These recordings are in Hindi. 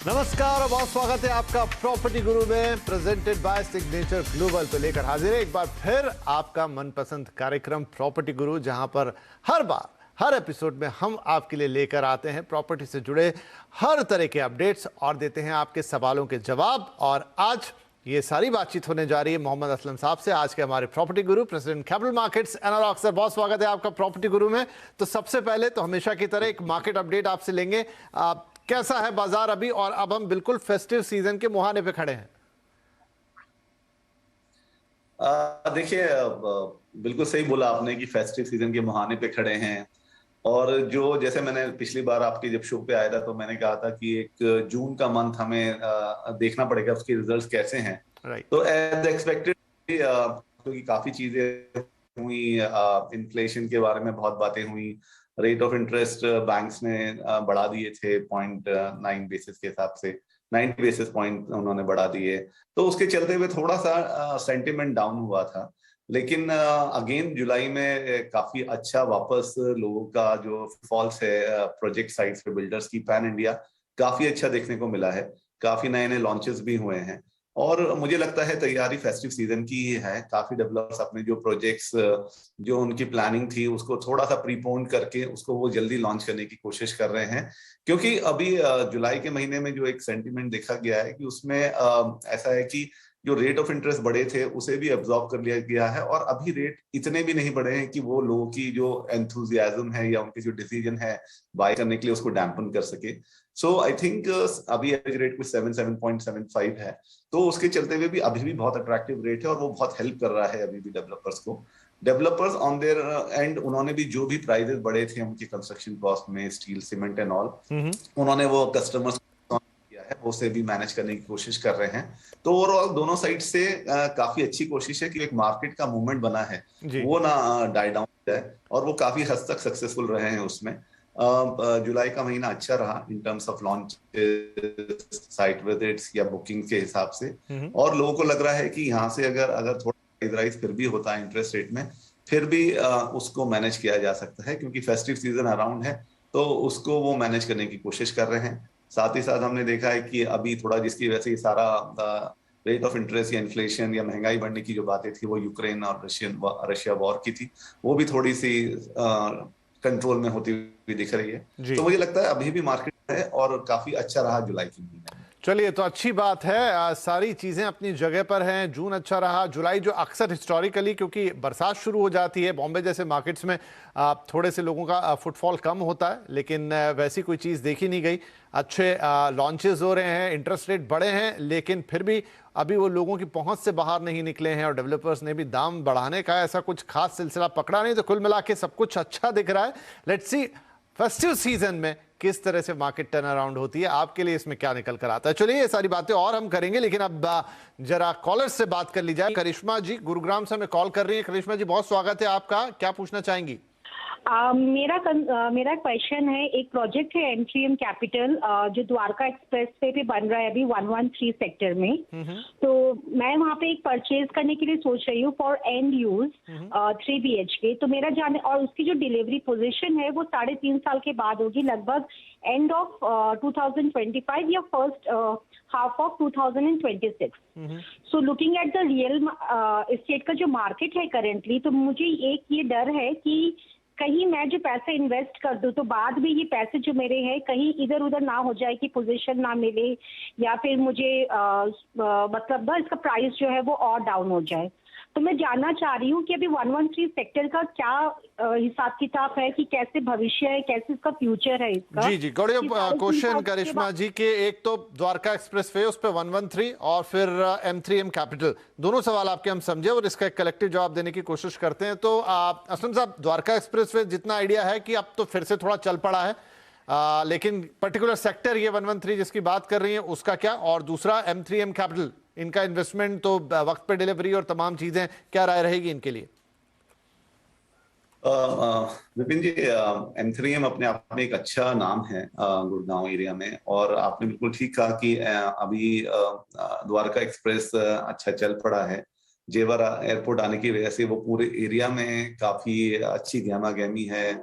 नमस्कार और बहुत स्वागत है आपका प्रॉपर्टी गुरु में, प्रेजेंटेड बाय सिग्नेचर ग्लोबल। तो लेकर हाजिर है एक बार फिर आपका मनपसंद कार्यक्रम प्रॉपर्टी गुरु, जहां पर हर बार हर एपिसोड में हम आपके लिए लेकर आते हैं प्रॉपर्टी से जुड़े हर तरह के अपडेट्स और देते हैं आपके सवालों के जवाब। और आज ये सारी बातचीत होने जा रही है मोहम्मद असलम साहब से, आज के हमारे property guru, president capital markets analog. Sir बहुत स्वागत है आपका प्रॉपर्टी गुरु में। तो सबसे पहले तो हमेशा की तरह एक मार्केट अपडेट आपसे लेंगे। कैसा है बाजार अभी, और अब हम बिल्कुल फेस्टिव सीजन के मुहाने पे खड़े हैं। देखिए, बिल्कुल सही बोला आपने कि फेस्टिव सीजन के मुहाने पे खड़े हैं। और जो जैसे मैंने पिछली बार आपकी जब शो पे आया था तो मैंने कहा था कि एक जून का मंथ हमें देखना पड़ेगा उसके रिजल्ट्स कैसे हैं। तो एज एक्सपेक्टेड क्योंकि काफी चीजें हुई, इन्फ्लेशन के बारे में बहुत बातें हुई, रेट ऑफ इंटरेस्ट बैंक्स ने बढ़ा दिए थे 0.9 बेसिस के हिसाब से, 90 बेसिस पॉइंट उन्होंने बढ़ा दिए। तो उसके चलते हुए थोड़ा सा सेंटिमेंट डाउन हुआ था। लेकिन अगेन जुलाई में काफी अच्छा वापस लोगों का जो फॉल्स है प्रोजेक्ट साइट्स पे बिल्डर्स की पैन इंडिया काफी अच्छा देखने को मिला है। काफी नए नए लॉन्चेस भी हुए हैं और मुझे लगता है तैयारी फेस्टिव सीजन की ही है। काफी डेवलपर्स अपने जो प्रोजेक्ट्स जो उनकी प्लानिंग थी उसको थोड़ा सा प्रीपोन करके उसको वो जल्दी लॉन्च करने की कोशिश कर रहे हैं। क्योंकि अभी जुलाई के महीने में जो एक सेंटिमेंट देखा गया है कि उसमें ऐसा है कि जो रेट ऑफ इंटरेस्ट बढ़े थे उसे भी एब्जॉर्ब कर लिया गया है और अभी रेट इतने भी नहीं बढ़े हैं कि वो लोगों की जो एंथुजियाज्म है या उनकी जो डिसीजन है बाय करने के लिए उसको डैम्पन कर सके। सो आई थिंक अभी एवरेज रेट कुछ 7.75 है, तो उसके चलते हुए भी अभी भी बहुत अट्रैक्टिव रेट है और वो बहुत हेल्प कर रहा है अभी भी डेवलपर्स को। डेवलपर्स ऑन देयर एंड उन्होंने भी जो भी प्राइजेस बढ़े थे उनके कंस्ट्रक्शन कॉस्ट में, स्टील, सीमेंट एंड ऑल, उन्होंने वो कस्टमर्स है वो से भी मैनेज करने की कोशिश कर रहे हैं। तो ओवरऑल दोनों साइड से काफी अच्छी कोशिश है कि एक मार्केट का मूवमेंट बना है वो ना डाई डाउन जाए, और वो काफी हद तक सक्सेसफुल रहे हैं उसमें। जुलाई का महीना अच्छा रहा in terms of launch, site visits या बुकिंग के हिसाब से। और लोगों को लग रहा है कि यहाँ से अगर थोड़ा राइज फिर भी होता है इंटरेस्ट रेट में, फिर भी उसको मैनेज किया जा सकता है, क्योंकि फेस्टिव सीजन अराउंड है तो उसको वो मैनेज करने की कोशिश कर रहे हैं। साथ ही साथ हमने देखा है कि अभी थोड़ा जिसकी वजह से ये सारा रेट ऑफ इंटरेस्ट या इन्फ्लेशन या महंगाई बढ़ने की जो बातें थी वो यूक्रेन और रशिया वॉर की थी, वो भी थोड़ी सी कंट्रोल में होती हुई दिख रही है। तो मुझे लगता है अभी भी मार्केट है और काफी अच्छा रहा जुलाई के महीने। चलिए, तो अच्छी बात है, सारी चीज़ें अपनी जगह पर हैं। जून अच्छा रहा, जुलाई जो अक्सर हिस्टोरिकली क्योंकि बरसात शुरू हो जाती है बॉम्बे जैसे मार्केट्स में थोड़े से लोगों का फुटफॉल कम होता है, लेकिन वैसी कोई चीज़ देखी नहीं गई। अच्छे लॉन्चेस हो रहे हैं, इंटरेस्ट रेट बढ़े हैं, लेकिन फिर भी अभी वो लोगों की पहुंच से बाहर नहीं निकले हैं और डेवलपर्स ने भी दाम बढ़ाने का ऐसा कुछ खास सिलसिला पकड़ा नहीं। तो कुल मिला के सब कुछ अच्छा दिख रहा है। लेट्स सी फेस्टिव सीजन में किस तरह से मार्केट टर्न अराउंड होती है, आपके लिए इसमें क्या निकल कर आता है। चलिए, ये सारी बातें और हम करेंगे, लेकिन अब जरा कॉलर से बात कर ली जाए। करिश्मा जी गुरुग्राम से हमें कॉल कर रही है। करिश्मा जी बहुत स्वागत है आपका, क्या पूछना चाहेंगी? मेरा क्वेश्चन है, एक प्रोजेक्ट है एमट्रीएम कैपिटल जो द्वारका एक्सप्रेस वे पे बन रहा है अभी 113 सेक्टर में। तो मैं वहाँ पे एक परचेज करने के लिए सोच रही हूँ फॉर एंड यूज 3 BHK। तो मेरा जाने और उसकी जो डिलीवरी पोजीशन है वो 3.5 साल के बाद होगी, लगभग एंड ऑफ 2025 या first half of 2026। So looking at the real estate का जो मार्केट है करेंटली, तो मुझे एक ये डर है कि कहीं मैं जो पैसे इन्वेस्ट कर दूं तो बाद में ये पैसे जो मेरे हैं कहीं इधर उधर ना हो जाए कि पोजीशन ना मिले, या फिर मुझे मतलब ना इसका प्राइस जो है वो और डाउन हो जाए। तो मैं जानना चाह रही हूँ कि अभी 113 सेक्टर का क्या हिसाब किताब है, कि कैसे भविष्य है, कैसे इसका फ्यूचर है इसका। जी क्वेश्चन करिश्मा जी के, एक तो द्वारका एक्सप्रेस वे उस पे 113 और फिर M3M कैपिटल, दोनों सवाल आपके हम समझे और इसका एक कलेक्टिव जवाब देने की कोशिश करते हैं। तो असलम साहब, द्वारका एक्सप्रेस वे जितना आइडिया है कि अब तो फिर से थोड़ा चल पड़ा है, लेकिन पर्टिकुलर सेक्टर ये 113 जिसकी बात कर रही है उसका क्या, और दूसरा M3M कैपिटल, इनका इन्वेस्टमेंट तो वक्त पे डिलीवरी और तमाम चीजें, क्या राय रहेगी इनके लिए? विपिन जी, M3M अपने आप में एक अच्छा नाम है गुड़गांव एरिया में, और आपने बिल्कुल ठीक कहा कि अभी द्वारका एक्सप्रेस अच्छा चल पड़ा है। जेवर एयरपोर्ट आने की वजह से वो पूरे एरिया में काफी अच्छी गहमा गहमी है,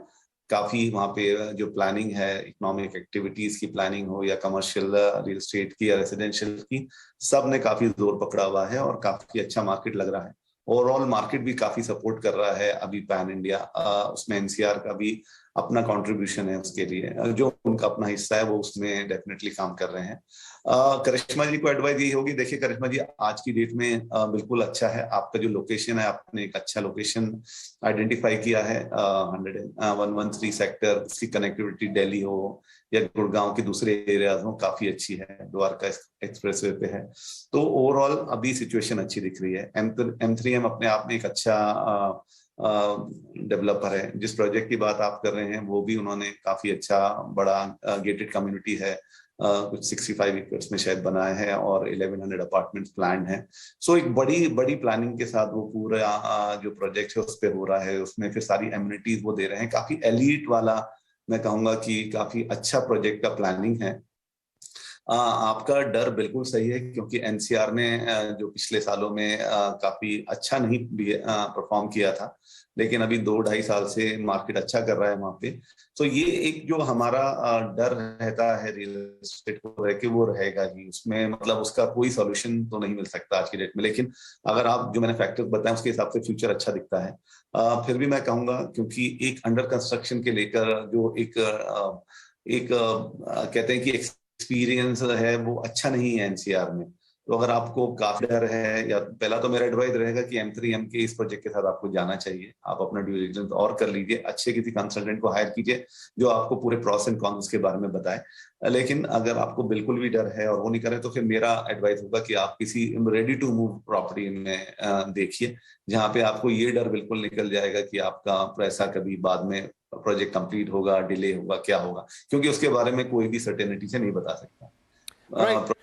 काफी वहाँ पे जो प्लानिंग है, इकोनॉमिक एक्टिविटीज की प्लानिंग हो या कमर्शियल रियल एस्टेट की या रेसिडेंशियल की, सब ने काफी जोर पकड़ा हुआ है और काफी अच्छा मार्केट लग रहा है। ओवरऑल मार्केट भी काफी सपोर्ट कर रहा है अभी पैन इंडिया, उसमें एनसीआर का भी अपना कंट्रीब्यूशन है उसके लिए, जो उनका अपना हिस्सा है वो उसमें डेफिनेटली काम कर रहे हैं। करिश्मा जी को एडवाइस यही होगी, देखिए करिश्मा जी आज की डेट में बिल्कुल अच्छा है आपका जो लोकेशन है, आपने एक अच्छा लोकेशन आइडेंटिफाई किया है। 113 सेक्टर, उसकी कनेक्टिविटी दिल्ली हो या गुड़गांव के दूसरे एरियाज हो काफी अच्छी है, द्वारका एक्सप्रेसवे पे है, तो ओवरऑल अभी सिचुएशन अच्छी दिख रही है। M3M अपने आप में एक अच्छा डेवलपर है। जिस प्रोजेक्ट की बात आप कर रहे हैं वो भी उन्होंने काफी अच्छा बड़ा गेटेड कम्युनिटी है, कुछ 65 एकर्स में शायद बनाया है और 1100 अपार्टमेंट्स प्लान है। सो एक बड़ी बड़ी प्लानिंग के साथ वो पूरा जो प्रोजेक्ट है उस पे हो रहा है, उसमें फिर सारी एमिनिटीज वो दे रहे हैं, काफी एलीट वाला मैं कहूंगा कि काफी अच्छा प्रोजेक्ट का प्लानिंग है। आपका डर बिल्कुल सही है क्योंकि एनसीआर ने जो पिछले सालों में काफी अच्छा नहीं परफॉर्म किया था, लेकिन अभी 2-2.5 साल से मार्केट अच्छा कर रहा है वहां पे। तो ये एक जो हमारा डर रहता है रियल एस्टेट को रह के, वो रहेगा ही, उसमें मतलब उसका कोई सॉल्यूशन तो नहीं मिल सकता आज की डेट में। लेकिन अगर आप जो मैंने फैक्टर्स बताए उसके हिसाब से फ्यूचर अच्छा दिखता है। फिर भी मैं कहूंगा क्योंकि एक अंडर कंस्ट्रक्शन के लेकर जो एक कहते हैं कि एक्सपीरियंस है वो अच्छा नहीं है एनसीआर में, तो अगर आपको काफी डर है, या पहला तो मेरा एडवाइस रहेगा कि M3M के इस प्रोजेक्ट के साथ आपको जाना चाहिए, आप अपना ड्यू डिलिजेंस और कर लीजिए, अच्छे किसी कंसल्टेंट को हायर कीजिए जो आपको पूरे प्रॉस एंड कॉन्स के बारे में बताए। लेकिन अगर आपको बिल्कुल भी डर है और वो नहीं करे तो फिर मेरा एडवाइस होगा कि आप किसी रेडी टू मूव प्रॉपर्टी में देखिए, जहाँ पे आपको ये डर बिल्कुल निकल जाएगा कि आपका पैसा कभी बाद में प्रोजेक्ट कंप्लीट होगा, डिले होगा, क्या होगा, क्योंकि उसके बारे में कोई भी सर्टेनिटी से नहीं बता सकता।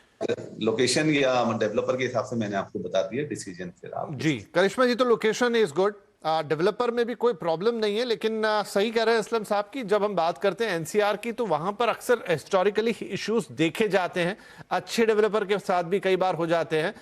लोकेशन या डेवलपर के हिसाब से मैंने आपको बता दिया डिसीजन, फिर आप जी करिश्मा जी, तो लोकेशन इज गुड, डेवलपर में भी कोई प्रॉब्लम नहीं है, लेकिन सही कह रहे हैं असलम साहब की, जब हम बात करते हैं एनसीआर की तो वहां पर अक्सर हिस्टोरिकली इश्यूज देखे जाते हैं, अच्छे डेवलपर के साथ भी कई बार हो जाते हैं।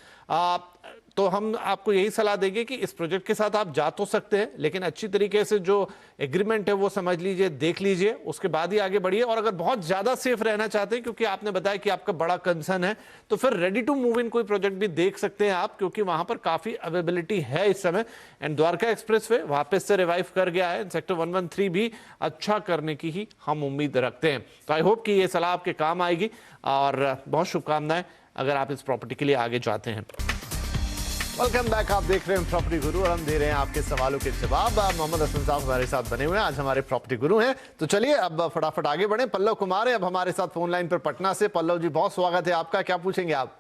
तो हम आपको यही सलाह देंगे कि इस प्रोजेक्ट के साथ आप जा तो सकते हैं, लेकिन अच्छी तरीके से जो एग्रीमेंट है वो समझ लीजिए, देख लीजिए, उसके बाद ही आगे बढ़िए। और अगर बहुत ज्यादा सेफ रहना चाहते हैं, क्योंकि आपने बताया कि आपका बड़ा कंसर्न है, तो फिर रेडी टू मूव इन कोई प्रोजेक्ट भी देख सकते हैं आप, क्योंकि वहां पर काफी अवेलेबिलिटी है इस समय। एंड द्वारका एक्सप्रेसवे वापस से रिवाइव कर गया है, सेक्टर 113 भी अच्छा करने की ही हम उम्मीद रखते हैं। तो आई होप कि ये सलाह आपके काम आएगी और बहुत शुभकामनाएं अगर आप इस प्रॉपर्टी के लिए आगे जाते हैं। वेलकम बैक, आप देख रहे हैं प्रॉपर्टी गुरु और हम दे रहे हैं आपके सवालों के जवाब। मोहम्मद हसन साहब हमारे साथ बने हुए हैं, आज हमारे प्रॉपर्टी गुरु हैं। तो चलिए अब फटाफट आगे बढ़े। पल्लव कुमार है अब हमारे साथ फोन लाइन पर पटना से। पल्लव जी, बहुत स्वागत है आपका, क्या पूछेंगे आप?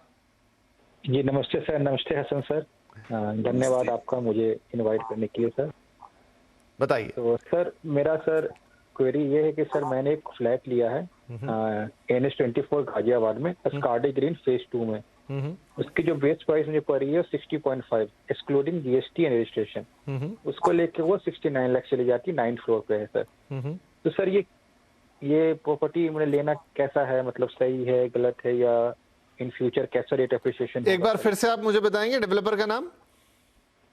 जी नमस्ते सर। नमस्ते हसन सर, धन्यवाद आपका मुझे इनवाइट करने के लिए सर। बताइए। तो सर मेरा क्वेरी ये है कि सर मैंने एक फ्लैट लिया है NH24 गाजियाबाद में, स्कार्डी ग्रीन फेज 2 में। उसकी जो बेस प्राइस मुझे पड़ी है 60.5 एक्सक्लूडिंग GST एंड रजिस्ट्रेशन, उसको लेके वो 69 लाख चली जाती है, 9th फ्लोर पे है सर। तो सर ये प्रॉपर्टी मुझे लेना कैसा है, मतलब सही है, गलत है, या इन फ्यूचर कैसा रेट अप्रिसिएशन? एक बार फिर से आप मुझे बताएंगे डेवलपर का नाम?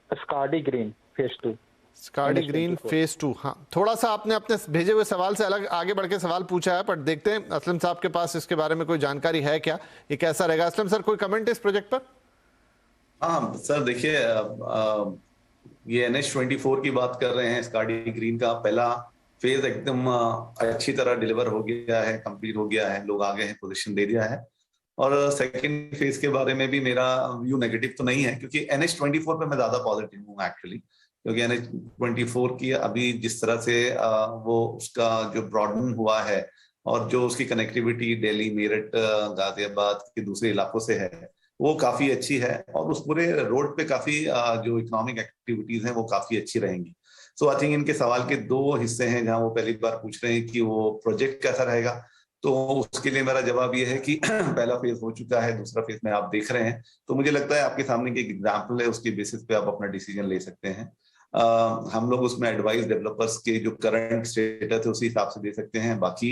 स्कार्डी ग्रीन फेज 2। स्कार्डी ग्रीन फेज 2। हाँ, थोड़ा सा आपने अपने भेजे हुए सवाल से अलग आगे बढ़ के सवाल पूछा है, पर देखते हैं असलम साहब के पास इसके बारे में कोई जानकारी है क्या, ये कैसा रहेगा। असलम सर, कोई कमेंट इस प्रोजेक्ट पर? हाँ सर, देखिए ये NH24 की बात कर रहे हैं, स्कार्डी ग्रीन का पहला फेज एकदम अच्छी तरह डिलीवर हो गया है, कंप्लीट हो गया है, लोग आ गए हैं, पोजीशन दे दिया है। और सेकंड फेज के बारे में भी मेरा व्यू नेगेटिव तो नहीं है, क्योंकि NH24 पे मैं ज्यादा पॉजिटिव हूँ एक्चुअली, क्योंकि NH24 की अभी जिस तरह से वो उसका जो ब्रॉडन हुआ है और जो उसकी कनेक्टिविटी दिल्ली, मेरठ, गाजियाबाद के दूसरे इलाकों से है, वो काफी अच्छी है। और उस पूरे रोड पे काफी जो इकोनॉमिक एक्टिविटीज हैं वो काफी अच्छी रहेंगी। सो आई थिंक इनके सवाल के दो हिस्से हैं, जहां वो पहली बार पूछ रहे हैं कि वो प्रोजेक्ट कैसा रहेगा। तो उसके लिए मेरा जवाब ये है कि पहला फेज हो चुका है, दूसरा फेज में आप देख रहे हैं, तो मुझे लगता है आपके सामने एक एग्जाम्पल है, उसके बेसिस पे आप अपना डिसीजन ले सकते हैं। हम लोग उसमें एडवाइस डेवलपर्स के जो करंट स्टेटस है उसी हिसाब से दे सकते हैं। बाकी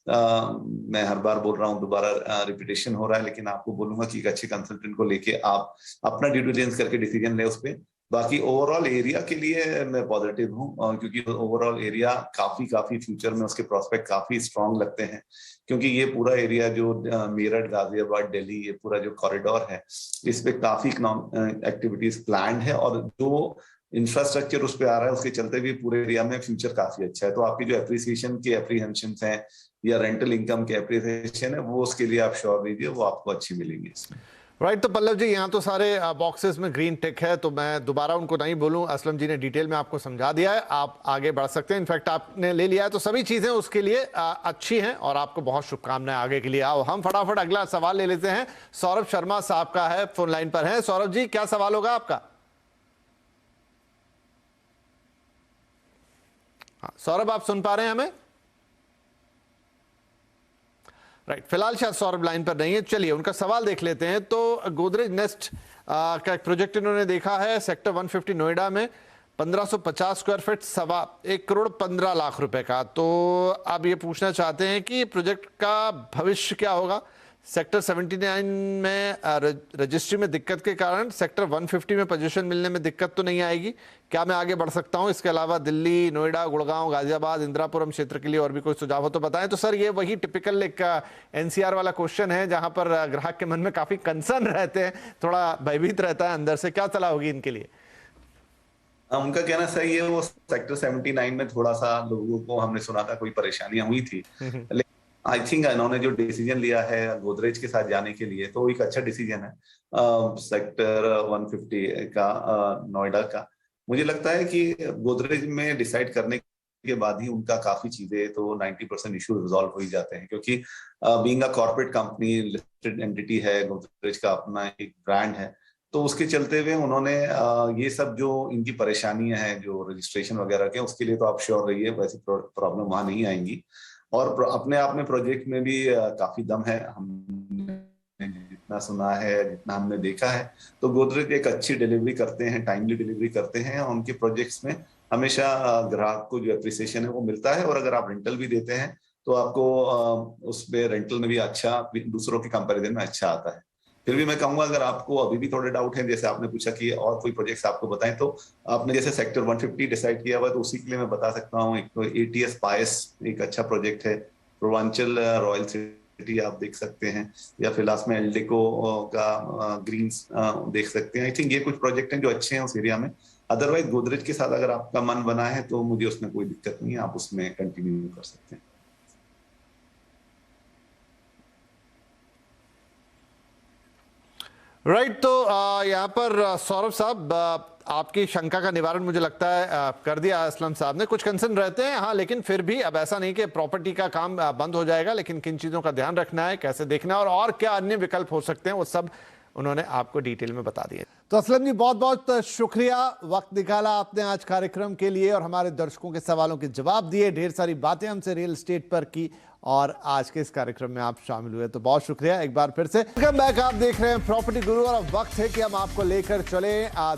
मैं हर बार बोल रहा हूँ, दोबारा रिपीटेशन हो रहा है, लेकिन आपको बोलूंगा कि एक अच्छे कंसल्टेंट को लेके आप अपना ड्यू डिलिजेंस करके डिसीजन ले उस पे। बाकी ओवरऑल एरिया के लिए मैं पॉजिटिव हूँ, क्योंकि ओवरऑल एरिया काफी फ्यूचर में उसके प्रोस्पेक्ट काफी स्ट्रांग लगते हैं, क्योंकि ये पूरा एरिया जो मेरठ, गाजियाबाद, दिल्ली, ये पूरा जो कॉरिडोर है, इस पे काफी एक्टिविटीज प्लान्ड है, और जो इंफ्रास्ट्रक्चर उस पे आ रहा है उसके चलते भी पूरे एरिया में फ्यूचर काफी अच्छा है। तो आपकी जो एप्रिसिएशन के एप्रीहेंशन हैं या रेंटल इनकम के एप्रिसिएशन है, वो उसके लिए आप श्योर रहिए, वो आपको अच्छी मिलेंगी इसमें। राइट, तो पल्लव जी, यहाँ तो सारे बॉक्सेस में ग्रीन टिक है, तो मैं दोबारा उनको नहीं बोलूँ, असलम जी ने डिटेल में आपको समझा दिया है, आप आगे बढ़ सकते हैं। इनफैक्ट आपने ले लिया है तो सभी चीज़ें उसके लिए अच्छी हैं और आपको बहुत शुभकामनाएं आगे के लिए। आओ हम फटाफट अगला सवाल ले लेते हैं। सौरभ शर्मा साहब का है, फोन लाइन पर है। सौरभ जी, क्या सवाल होगा आपका? हाँ सौरभ, आप सुन पा रहे हैं हमें? राइट, फिलहाल शायद सौरभ लाइन पर नहीं है। चलिए उनका सवाल देख लेते हैं। तो गोदरेज नेस्ट का एक प्रोजेक्ट इन्होंने देखा है सेक्टर 150 नोएडा में, 1550 स्क्वायर फीट, 1,15,15,00,000 रुपए का। तो आप ये पूछना चाहते हैं कि प्रोजेक्ट का भविष्य क्या होगा? सेक्टर 79 में रजिस्ट्री में दिक्कत के कारण सेक्टर 150 में पोजीशन मिलने में दिक्कत तो नहीं आएगी? क्या मैं आगे बढ़ सकता हूं? इसके अलावा दिल्ली, नोएडा, गुड़गांव, गाजियाबाद, इंदिरापुरम क्षेत्र के लिए और भी कोई सुझाव हो तो बताएं। तो सर, ये वही टिपिकल एक एनसीआर वाला क्वेश्चन है जहां पर ग्राहक के मन में काफी कंसर्न रहते हैं, थोड़ा भयभीत रहता है अंदर से। क्या सलाह होगी इनके लिए? उनका कहना सही है, वो सेक्टर 79 में थोड़ा सा लोगों को, हमने सुना था, कोई परेशानियां हुई थी, लेकिन आई थिंक इन्होंने जो डिसीजन लिया है गोदरेज के साथ जाने के लिए, तो एक अच्छा डिसीजन है सेक्टर 150 का, नोएडा का। मुझे लगता है कि गोदरेज में डिसाइड करने के बाद ही उनका काफी चीजें, तो 90% इशू रिजॉल्व हो ही जाते हैं, क्योंकि being a corporate company, listed entity है, गोदरेज का अपना एक ब्रांड है, तो उसके चलते हुए उन्होंने ये सब जो इनकी परेशानियां हैं जो रजिस्ट्रेशन वगैरह के, उसके लिए तो आप श्योर रहिए, वैसी प्रॉब्लम वहां नहीं आएंगी। और अपने आप में प्रोजेक्ट में भी काफी दम है, हमने जितना सुना है, जितना हमने देखा है, तो गोदरेज एक अच्छी डिलीवरी करते हैं, टाइमली डिलीवरी करते हैं, और उनके प्रोजेक्ट्स में हमेशा ग्राहक को जो एप्रिसिएशन है वो मिलता है। और अगर आप रेंटल भी देते हैं तो आपको उसमें रेंटल में भी अच्छा, दूसरों के कंपैरिजन में अच्छा आता है। फिर भी मैं कहूंगा, अगर आपको अभी भी थोड़े डाउट हैं, जैसे आपने पूछा कि और कोई प्रोजेक्ट्स आपको बताएं, तो आपने जैसे सेक्टर 150 डिसाइड किया हुआ, तो उसी के लिए मैं बता सकता हूँ, एक तो ATS पायस एक अच्छा प्रोजेक्ट है, पूर्वांचल रॉयल सिटी आप देख सकते हैं, या फिर लास्ट में एल्डेको का ग्रीन्स देख सकते हैं। आई थिंक ये कुछ प्रोजेक्ट हैं जो अच्छे हैं उस एरिया में। अदरवाइज गोदरेज के साथ अगर आपका मन बना है तो मुझे उसमें कोई दिक्कत नहीं है, आप उसमें कंटिन्यू कर सकते हैं। राइट, तो यहाँ पर सौरभ साहब, आपकी शंका का निवारण मुझे लगता है कर दिया असलम साहब ने। कुछ कंसर्न रहते हैं हाँ, लेकिन फिर भी अब ऐसा नहीं कि प्रॉपर्टी का काम बंद हो जाएगा, लेकिन किन चीज़ों का ध्यान रखना है, कैसे देखना है और क्या अन्य विकल्प हो सकते हैं, वो सब उन्होंने आपको डिटेल में बता दिया। तो असलम जी, बहुत बहुत शुक्रिया, वक्त निकाला आपने आज कार्यक्रम के लिए और हमारे दर्शकों के सवालों के जवाब दिए, ढेर सारी बातें हमसे रियल एस्टेट पर की और आज के इस कार्यक्रम में आप शामिल हुए, तो बहुत शुक्रिया एक बार फिर से। वेलकम बैक, आप देख रहे हैं प्रॉपर्टी गुरु और अब वक्त है कि हम आपको लेकर चले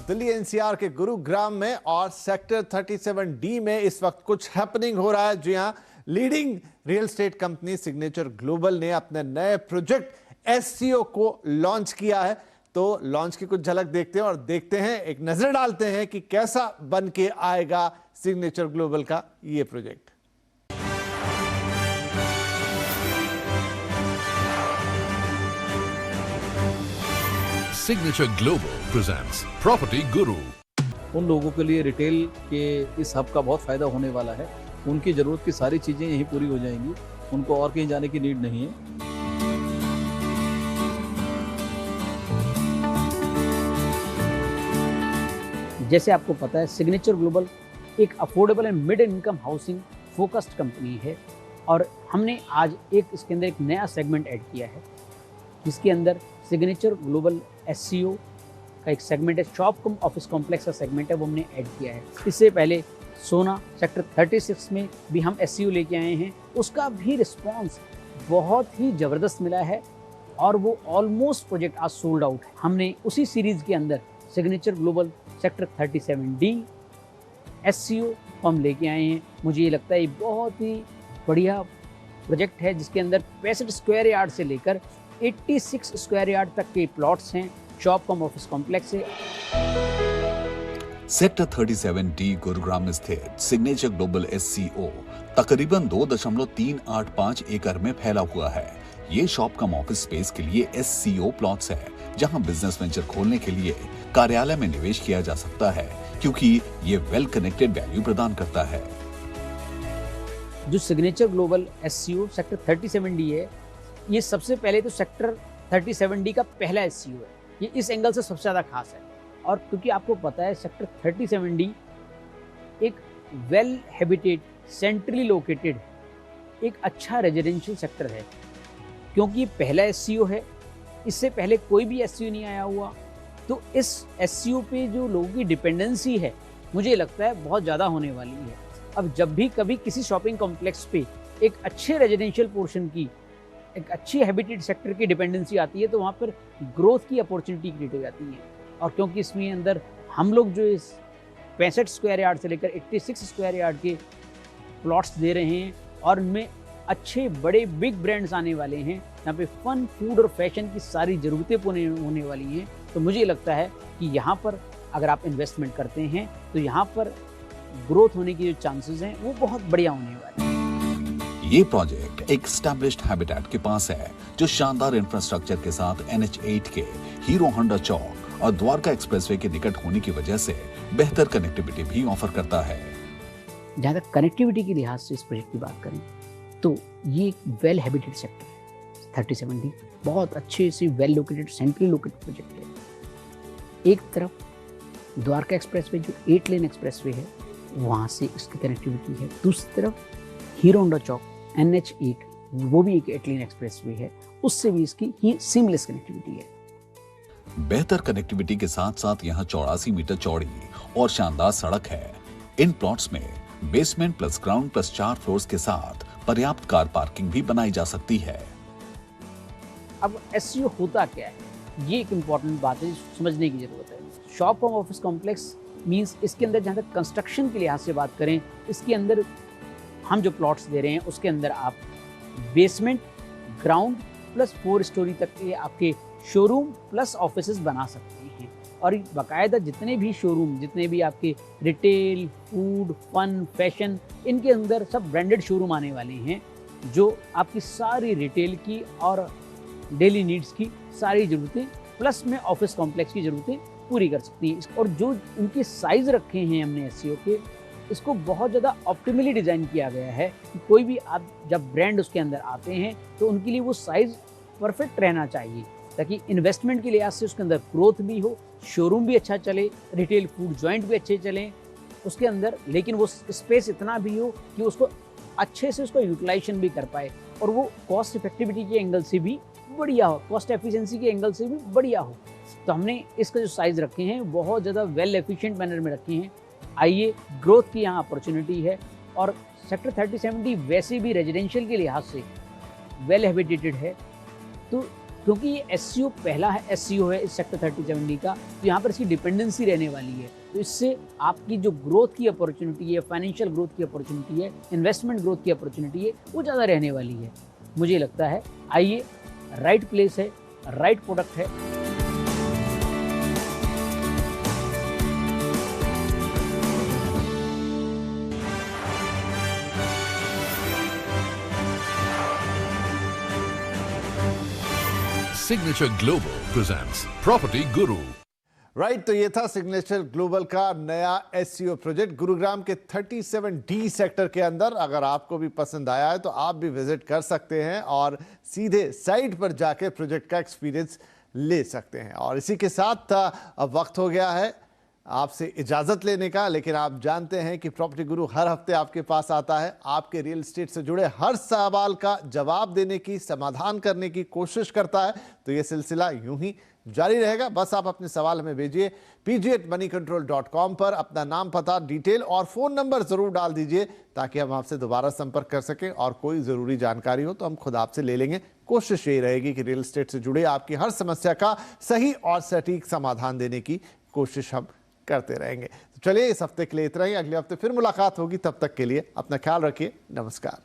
दिल्ली NCR के गुरुग्राम में और सेक्टर 37D में इस वक्त कुछ हैपनिंग हो रहा है। जी हाँ, leading real estate company signature global ने अपने नए प्रोजेक्ट SCO को लॉन्च किया है। तो लॉन्च की कुछ झलक देखते हैं और देखते हैं, एक नजर डालते हैं कि कैसा बन के आएगा सिग्नेचर ग्लोबल का ये project. Signature global presents property गुरु। उन लोगों के लिए रिटेल के इस हब का बहुत फायदा होने वाला है, उनकी जरूरत की सारी चीजें यहीं पूरी हो जाएंगी, उनको और कहीं जाने की नीड नहीं है। जैसे आपको पता है, सिग्नेचर ग्लोबल एक affordable and mid income housing focused company है और हमने आज इसके अंदर एक नया सेगमेंट ऐड किया है, जिसके अंदर सिग्नेचर ग्लोबल SCO का एक सेगमेंट है, शॉप कम ऑफिस कॉम्प्लेक्स का सेगमेंट है, वो हमने ऐड किया है। इससे पहले सोना सेक्टर 36 में भी हम SCO लेके आए हैं, उसका भी रिस्पॉन्स बहुत ही ज़बरदस्त मिला है और वो ऑलमोस्ट प्रोजेक्ट आज सोल्ड आउट है। हमने उसी सीरीज़ के अंदर signature global sector 37D SCO हम लेके आए हैं। मुझे ये लगता है ये बहुत ही बढ़िया प्रोजेक्ट है, जिसके अंदर 65 स्क्वायर यार्ड से लेकर 86 स्क्वायर यार्ड तक के प्लॉट्स हैं, शॉप कम ऑफिस कॉम्प्लेक्स है। सेक्टर 37D गुरुग्राम में स्थित सिग्नेचर ग्लोबल SCO तकरीबन 2.385 एकड़ में फैला हुआ है। ये शॉप कम ऑफिस स्पेस के लिए SCO प्लॉट्स है, जहां बिजनेस वेंचर खोलने के लिए कार्यालय में निवेश किया जा सकता है, क्योंकि ये वेल कनेक्टेड वैल्यू प्रदान करता है। जो signature global SCO sector 37D है, ये सबसे पहले तो सेक्टर 37D का पहला SCO है। ये इस एंगल से सबसे ज़्यादा खास है, और क्योंकि आपको पता है सेक्टर 37D एक वेल हैबिटेड, सेंट्रली लोकेटेड, एक अच्छा रेजिडेंशियल सेक्टर है, क्योंकि ये पहला SCO है। इससे पहले कोई भी SCO नहीं आया हुआ, तो इस SCO पे जो लोगों की डिपेंडेंसी है, मुझे लगता है बहुत ज़्यादा होने वाली है। अब जब भी कभी किसी शॉपिंग कॉम्प्लेक्स पे एक अच्छे रेजिडेंशियल पोर्शन की, एक अच्छी हैबिटेड सेक्टर की डिपेंडेंसी आती है, तो वहाँ पर ग्रोथ की अपॉर्चुनिटी क्रिएट हो जाती है। और क्योंकि इसमें अंदर हम लोग जो इस 65 स्क्वायर यार्ड से लेकर 86 स्क्वायर यार्ड के प्लॉट्स दे रहे हैं, और उनमें अच्छे बड़े बिग ब्रांड्स आने वाले हैं, यहाँ पे फन, फूड और फैशन की सारी ज़रूरतें पूरी होने वाली हैं, तो मुझे लगता है कि यहाँ पर अगर आप इन्वेस्टमेंट करते हैं तो यहाँ पर ग्रोथ होने की जो चांसेस हैं वो बहुत बढ़िया होने वाले हैं। ये प्रोजेक्ट एक एस्टैब्लिश्ड हैबिटेट के पास है, जो शानदार इंफ्रास्ट्रक्चर के साथ NH8 के हीरो होंडा चौक और द्वारका एक्सप्रेसवे के निकट होने की वजह से बेहतर कनेक्टिविटी भी ऑफर करता है। जहाँ तक कनेक्टिविटी के लिहाज से इस प्रोजेक्ट की बात करें, तो ये एक वेल हैबिटेड सेक्टर है। 37D बहुत अच्छे से well located, centrally located project है। एक तरफ द्वारका एक्सप्रेसवे जो 8 लेन एक्सप्रेसवे है, वहाँ से इसकी कनेक्टिविटी है। दूसरी तरफ हीरो होंडा चौक NH8, वो भी एक 8 लेन एक्सप्रेसवे है, उससे भी इसकी ही सीमलेस कनेक्टिविटी है। बेहतर कनेक्टिविटी के साथ साथ यहाँ 84 मीटर चौड़ी और शानदार सड़क है। इन प्लॉट्स में basement plus ground plus 4 floors के साथ पर्याप्त कार पार्किंग भी बनाई जा सकती है। अब SCO होता क्या है, ये एक इम्पॉर्टेंट बात है, समझने की जरूरत है। शॉप कम ऑफिस कॉम्प्लेक्स मींस इसके अंदर जहाँ तक कंस्ट्रक्शन के लिहाज से बात करें, इसके अंदर हम जो प्लॉट्स दे रहे हैं उसके अंदर आप बेसमेंट, ग्राउंड प्लस 4 स्टोरी तक के आपके शोरूम प्लस ऑफिसेज बना सकते हैं। और बाकायदा जितने भी शोरूम, जितने भी आपके रिटेल, फूड, फन, फैशन, इनके अंदर सब ब्रांडेड शोरूम आने वाले हैं, जो आपकी सारी रिटेल की और डेली नीड्स की सारी ज़रूरतें प्लस में ऑफिस कॉम्प्लेक्स की ज़रूरतें पूरी कर सकती हैं। और जो उनके साइज़ रखे हैं हमने SCO के, इसको बहुत ज़्यादा ऑप्टिमली डिज़ाइन किया गया है कि कोई भी आप जब ब्रांड उसके अंदर आते हैं तो उनके लिए वो साइज़ परफेक्ट रहना चाहिए, ताकि इन्वेस्टमेंट के लिहाज से उसके अंदर ग्रोथ भी हो, शोरूम भी अच्छा चले, रिटेल फूड जॉइंट भी अच्छे चलें उसके अंदर, लेकिन वो स्पेस इतना भी हो कि उसको अच्छे से उसको यूटिलाइजेशन भी कर पाए, और वो कॉस्ट इफेक्टिविटी के एंगल से भी बढ़िया हो, कॉस्ट एफिशिएंसी के एंगल से भी बढ़िया हो। तो हमने इसका जो साइज़ रखे हैं बहुत ज़्यादा वेल एफिशिएंट मैनर में रखे हैं। आइए, ग्रोथ की यहाँ अपॉर्चुनिटी है, और सेक्टर 37D वैसे भी रेजिडेंशियल के लिहाज से वेल हैबिटेटेड है, तो क्योंकि ये SCO पहला है SCO है इस सेक्टर 37D का, तो यहाँ पर इसकी डिपेंडेंसी रहने वाली है। तो इससे आपकी जो ग्रोथ की अपॉर्चुनिटी है, फाइनेंशियल ग्रोथ की अपॉर्चुनिटी है, इन्वेस्टमेंट ग्रोथ की अपॉर्चुनिटी है, वो ज़्यादा रहने वाली है। मुझे लगता है आइए, राइट प्लेस है, राइट प्रोडक्ट है। Signature Global presents Property Guru. Right, तो ये था सिग्नेचर ग्लोबल का नया SCO प्रोजेक्ट गुरुग्राम के 37D सेक्टर के अंदर। अगर आपको भी पसंद आया है तो आप भी विजिट कर सकते हैं और सीधे साइट पर जाके प्रोजेक्ट का एक्सपीरियंस ले सकते हैं। और इसी के साथ अब वक्त हो गया है आपसे इजाज़त लेने का, लेकिन आप जानते हैं कि प्रॉपर्टी गुरु हर हफ्ते आपके पास आता है, आपके रियल एस्टेट से जुड़े हर सवाल का जवाब देने की, समाधान करने की कोशिश करता है। तो ये सिलसिला यूं ही जारी रहेगा। बस आप अपने सवाल हमें भेजिए pg@moneycontrol.com पर, अपना नाम, पता, डिटेल और फ़ोन नंबर ज़रूर डाल दीजिए, ताकि हम आपसे दोबारा संपर्क कर सकें, और कोई ज़रूरी जानकारी हो तो हम खुद आपसे ले लेंगे। कोशिश यही रहेगी कि रियल एस्टेट से जुड़े आपकी हर समस्या का सही और सटीक समाधान देने की कोशिश हम करते रहेंगे। तो चलिए, इस हफ्ते के लिए इतना ही। अगले हफ्ते फिर मुलाकात होगी, तब तक के लिए अपना ख्याल रखिए। नमस्कार।